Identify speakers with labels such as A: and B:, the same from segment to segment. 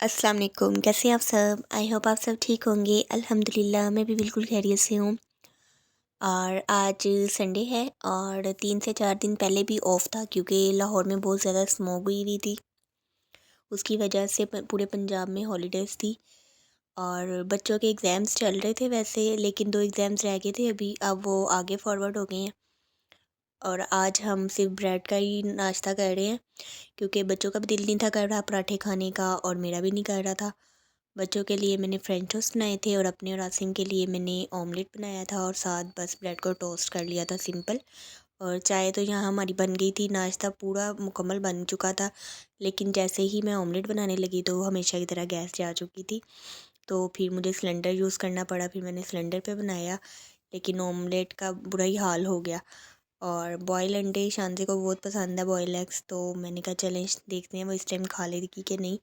A: अस्सलाम वालेकुम, कैसे हैं आप सब? आई होप आप सब ठीक होंगे। अल्हम्दुलिल्लाह मैं भी बिल्कुल खैरियत से हूँ। और आज संडे है और 3 से 4 दिन पहले भी ऑफ था क्योंकि लाहौर में बहुत ज़्यादा स्मॉग हुई हुई थी। उसकी वजह से पूरे पंजाब में हॉलीडेज़ थी और बच्चों के एग्ज़ाम्स चल रहे थे वैसे, लेकिन 2 एग्ज़ाम्स रह गए थे अभी, अब वो आगे फॉरवर्ड हो गए हैं। और आज हम सिर्फ ब्रेड का ही नाश्ता कर रहे हैं क्योंकि बच्चों का भी दिल नहीं था कर रहा पराठे खाने का और मेरा भी नहीं कर रहा था। बच्चों के लिए मैंने फ्रेंच टोस्ट बनाए थे और अपने और आसिम के लिए मैंने ऑमलेट बनाया था और साथ बस ब्रेड को टोस्ट कर लिया था सिंपल। और चाय तो यहाँ हमारी बन गई थी, नाश्ता पूरा मुकम्मल बन चुका था। लेकिन जैसे ही मैं ऑमलेट बनाने लगी तो हमेशा की तरह गैस जा चुकी थी, तो फिर मुझे सिलेंडर यूज़ करना पड़ा। फिर मैंने सिलेंडर पे बनाया, लेकिन ऑमलेट का बुरा ही हाल हो गया। और बॉयल अंडे शांति को बहुत पसंद है, बॉयल एग्स, तो मैंने कहा चलें देखते हैं वो इस टाइम खा लेगी कि नहीं,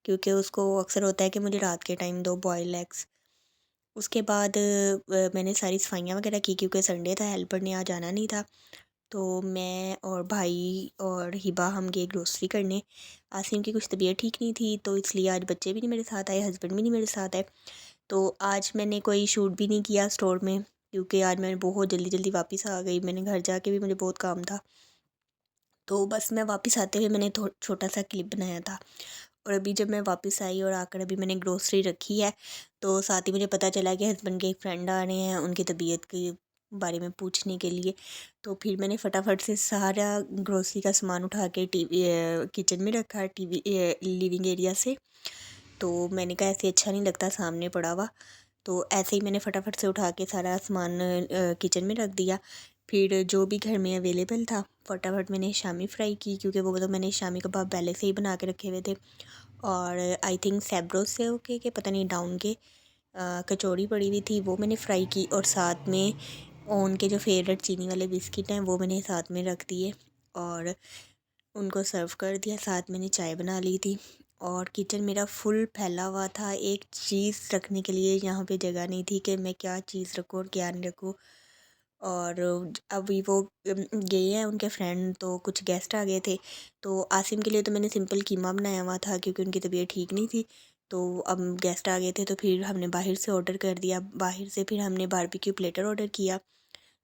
A: क्योंकि उसको अक्सर होता है कि मुझे रात के टाइम दो बॉयल एग्स। उसके बाद मैंने सारी सफाइयाँ वगैरह की क्योंकि संडे था, हेल्पर ने आज आना नहीं था। तो मैं और भाई और हिबा हम गए ग्रोसरी करने। आसिम की कुछ तबीयत ठीक नहीं थी तो इसलिए आज बच्चे भी नहीं मेरे साथ आए, हस्बैंड भी नहीं मेरे साथ आए। तो आज मैंने कोई शूट भी नहीं किया स्टोर में क्योंकि आज मैं बहुत जल्दी जल्दी वापस आ गई। मैंने घर जाके भी मुझे बहुत काम था, तो बस मैं वापस आते हुए मैंने छोटा सा क्लिप बनाया था। और अभी जब मैं वापस आई और आकर अभी मैंने ग्रोसरी रखी है, तो साथ ही मुझे पता चला कि हस्बैंड के एक फ्रेंड आ रहे हैं उनकी तबीयत के बारे में पूछने के लिए। तो फिर मैंने फटाफट से सारा ग्रोसरी का सामान उठा के टीवी किचन में रखा, टीवी लिविंग एरिया से। तो मैंने कहा ऐसे अच्छा नहीं लगता सामने पड़ा हुआ, तो ऐसे ही मैंने फटाफट से उठा के सारा सामान किचन में रख दिया। फिर जो भी घर में अवेलेबल था फटाफट मैंने शामी फ्राई की क्योंकि वो तो मैंने शामी कबाब पहले से ही बना के रखे हुए थे। और आई थिंक सैब्रोस से ओके के पता नहीं डाउन के कचौड़ी पड़ी हुई थी, वो मैंने फ्राई की। और साथ में ओन के जो फेवरेट चीनी वाले बिस्किट हैं वो मैंने साथ में रख दिए और उनको सर्व कर दिया। साथ मैंने चाय बना ली थी और किचन मेरा फुल फैला हुआ था, एक चीज़ रखने के लिए यहाँ पे जगह नहीं थी कि मैं क्या चीज़ रखूँ और क्या नहीं रखूँ। और अभी वो गए हैं उनके फ्रेंड, तो कुछ गेस्ट आ गए थे। तो आसिम के लिए तो मैंने सिंपल कीमा बनाया हुआ था क्योंकि उनकी तबीयत ठीक नहीं थी। तो अब गेस्ट आ गए थे तो फिर हमने बाहर से ऑर्डर कर दिया। बाहर से फिर हमने बारबेक्यू प्लेटर ऑर्डर किया,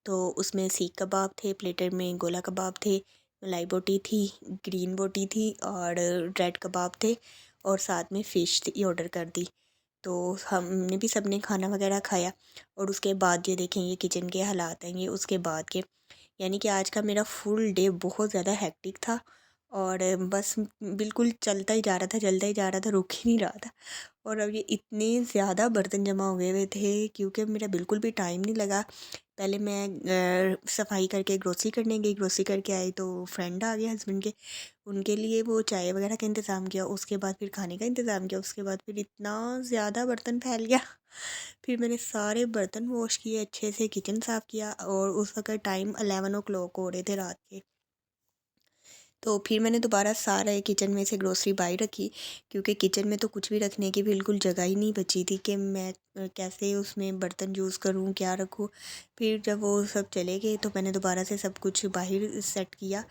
A: तो उसमें सीख कबाब थे, प्लेटर में गोला कबाब थे, मलाई बोटी थी, ग्रीन बोटी थी और रेड कबाब थे और साथ में फ़िश थी ऑर्डर कर दी। तो हमने भी सबने खाना वगैरह खाया। और उसके बाद ये देखें ये किचन के हालात हैं ये उसके बाद के, यानी कि आज का मेरा फुल डे बहुत ज़्यादा हेक्टिक था। और बस बिल्कुल चलता ही जा रहा था, चलता ही जा रहा था, रुक ही नहीं रहा था। और अब ये इतने ज़्यादा बर्तन जमा हो गए हुए थे क्योंकि मेरा बिल्कुल भी टाइम नहीं लगा। पहले मैं सफाई करके ग्रोसरी करने गई, ग्रोसरी करके आई तो फ्रेंड आ गया हस्बैंड के, उनके लिए वो चाय वगैरह का इंतज़ाम किया। उसके बाद फिर खाने का इंतज़ाम किया, उसके बाद फिर इतना ज़्यादा बर्तन फैल गया। फिर मैंने सारे बर्तन वॉश किए, अच्छे से किचन साफ़ किया और उस वक्त टाइम 11 o'clock हो रहे थे रात के। तो फिर मैंने दोबारा सारा किचन में से ग्रोसरी बाहर रखी क्योंकि किचन में तो कुछ भी रखने की बिल्कुल जगह ही नहीं बची थी कि मैं कैसे उसमें बर्तन यूज़ करूँ, क्या रखूँ। फिर जब वो सब चले गए तो मैंने दोबारा से सब कुछ बाहर सेट किया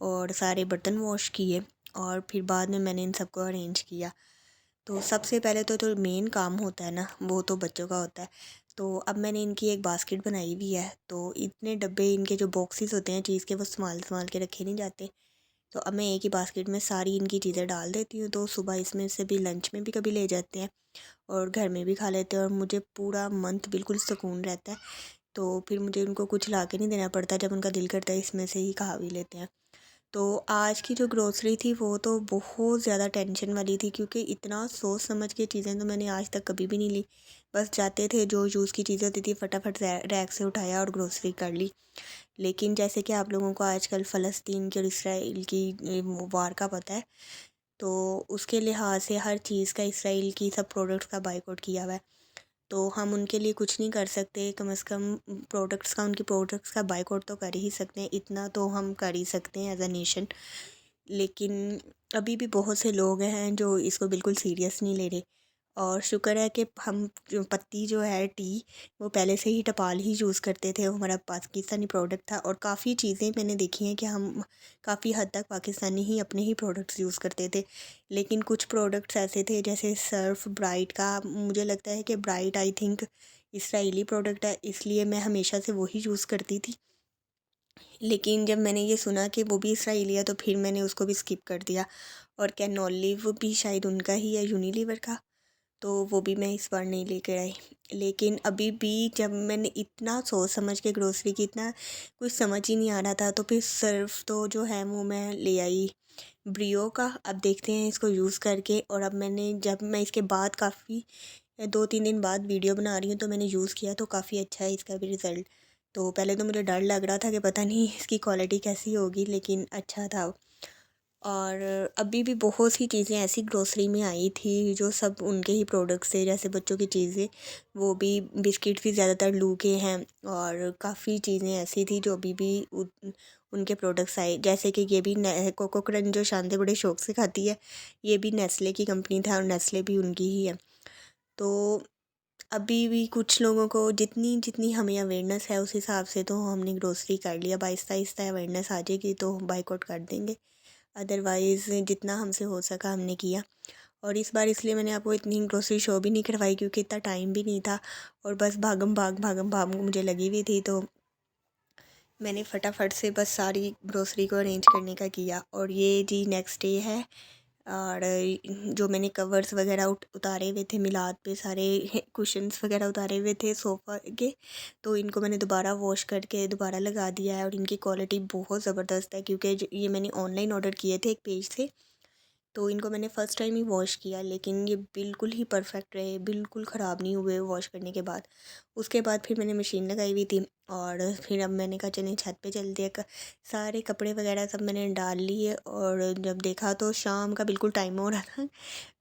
A: और सारे बर्तन वॉश किए और फिर बाद में मैंने इन सबको अरेंज किया। तो सबसे पहले तो मेन काम होता है ना, वो तो बच्चों का होता है। तो अब मैंने इनकी एक बास्केट बनाई हुई है, तो इतने डब्बे इनके जो बॉक्सेस होते हैं चीज़ के वो संभाल संभाल के रखे नहीं जाते। तो अब मैं एक ही बास्केट में सारी इनकी चीज़ें डाल देती हूँ, तो सुबह इसमें से भी लंच में भी कभी ले जाते हैं और घर में भी खा लेते हैं और मुझे पूरा मंथ बिल्कुल सुकून रहता है। तो फिर मुझे उनको कुछ ला के नहीं देना पड़ता, जब उनका दिल करता है इसमें से ही खा भी लेते हैं। तो आज की जो ग्रोसरी थी वो तो बहुत ज़्यादा टेंशन वाली थी क्योंकि इतना सोच समझ के चीज़ें तो मैंने आज तक कभी भी नहीं ली। बस जाते थे जो यूज़ की चीज़ें होती थी फटाफट रैक से उठाया और ग्रोसरी कर ली। लेकिन जैसे कि आप लोगों को आजकल फ़लस्तीन की और इसराइल की वार का पता है, तो उसके लिहाज से हर चीज़ का इसराइल की सब प्रोडक्ट्स का बाइकआउट किया हुआ है। तो हम उनके लिए कुछ नहीं कर सकते, कम से कम प्रोडक्ट्स का उनकी प्रोडक्ट्स का बाइकआउट तो कर ही सकते हैं, इतना तो हम कर ही सकते हैं एज अ नेशन। लेकिन अभी भी बहुत से लोग हैं जो इसको बिल्कुल सीरियस नहीं ले रहे और शुक्र है कि हम जो पत्ती जो है टी, वो पहले से ही टपाल ही यूज़ करते थे, वो हमारा पाकिस्तानी प्रोडक्ट था। और काफ़ी चीज़ें मैंने देखी हैं कि हम काफ़ी हद तक पाकिस्तानी ही अपने ही प्रोडक्ट्स यूज़ करते थे। लेकिन कुछ प्रोडक्ट्स ऐसे थे जैसे सर्फ़ ब्राइट का, मुझे लगता है कि bright I think Israeli product है, इसलिए मैं हमेशा से वही यूज़ करती थी। लेकिन जब मैंने ये सुना कि वो भी इसराइली है तो फिर मैंने उसको भी स्किप कर दिया। और कैनोलिव भी शायद उनका ही है, यूनिलीवर का, तो वो भी मैं इस बार नहीं लेकर आई। लेकिन अभी भी जब मैंने इतना सोच समझ के ग्रोसरी की, इतना कुछ समझ ही नहीं आ रहा था, तो फिर सर्फ तो जो है वो मैं ले आई ब्रियो का। अब देखते हैं इसको यूज़ करके। और अब जब मैं इसके बाद काफ़ी 2-3 दिन बाद वीडियो बना रही हूँ तो मैंने यूज़ किया तो काफ़ी अच्छा है इसका भी रिज़ल्ट। तो पहले तो मुझे डर लग रहा था कि पता नहीं इसकी क्वालिटी कैसी होगी, लेकिन अच्छा था। और अभी भी बहुत सी चीज़ें ऐसी ग्रोसरी में आई थी जो सब उनके ही प्रोडक्ट्स थे, जैसे बच्चों की चीज़ें, वो भी बिस्किट भी ज़्यादातर लू के हैं। और काफ़ी चीज़ें ऐसी थी जो अभी भी उनके प्रोडक्ट्स आए, जैसे कि ये भी कोको क्रंच जो शांति बड़े शौक से खाती है, ये भी नेस्ले की कंपनी था और नेस्ले भी उनकी ही है। तो अभी भी कुछ लोगों को जितनी जितनी हमें अवेयरनेस है उस हिसाब से तो हमने ग्रोसरी कर लिया। अब आहिस्ता आहिस्ता अवेयरनेस आ जाएगी तो बाइकआउट कर देंगे, अदरवाइज़ जितना हमसे हो सका हमने किया। और इस बार इसलिए मैंने आपको इतनी ग्रोसरी शो भी नहीं करवाई क्योंकि इतना टाइम भी नहीं था, और बस भागम भाग मुझे लगी हुई थी, तो मैंने फटाफट से बस सारी ग्रोसरी को अरेंज करने का किया। और ये जी नेक्स्ट डे है। और जो मैंने कवर्स वगैरह उतारे हुए थे मिलाद पे, सारे कुशन्स वगैरह उतारे हुए थे सोफ़ा के, तो इनको मैंने दोबारा वॉश करके दोबारा लगा दिया है। और इनकी क्वालिटी बहुत ज़बरदस्त है क्योंकि ये मैंने ऑनलाइन ऑर्डर किए थे एक पेज से, तो इनको मैंने फ़र्स्ट टाइम ही वॉश किया, लेकिन ये बिल्कुल ही परफेक्ट रहे, बिल्कुल ख़राब नहीं हुए वॉश करने के बाद। उसके बाद फिर मैंने मशीन लगाई हुई थी, और फिर अब मैंने कहा चलें छत पे चलते हैं। सारे कपड़े वगैरह सब मैंने डाल लिए, और जब देखा तो शाम का बिल्कुल टाइम हो रहा था।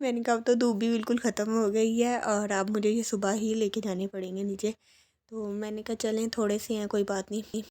A: मैंने कहा अब तो धूप भी बिल्कुल ख़त्म हो गई है और अब मुझे ये सुबह ही लेके जाने पड़ेंगे नीचे। तो मैंने कहा चलें थोड़े से हैं, कोई बात नहीं।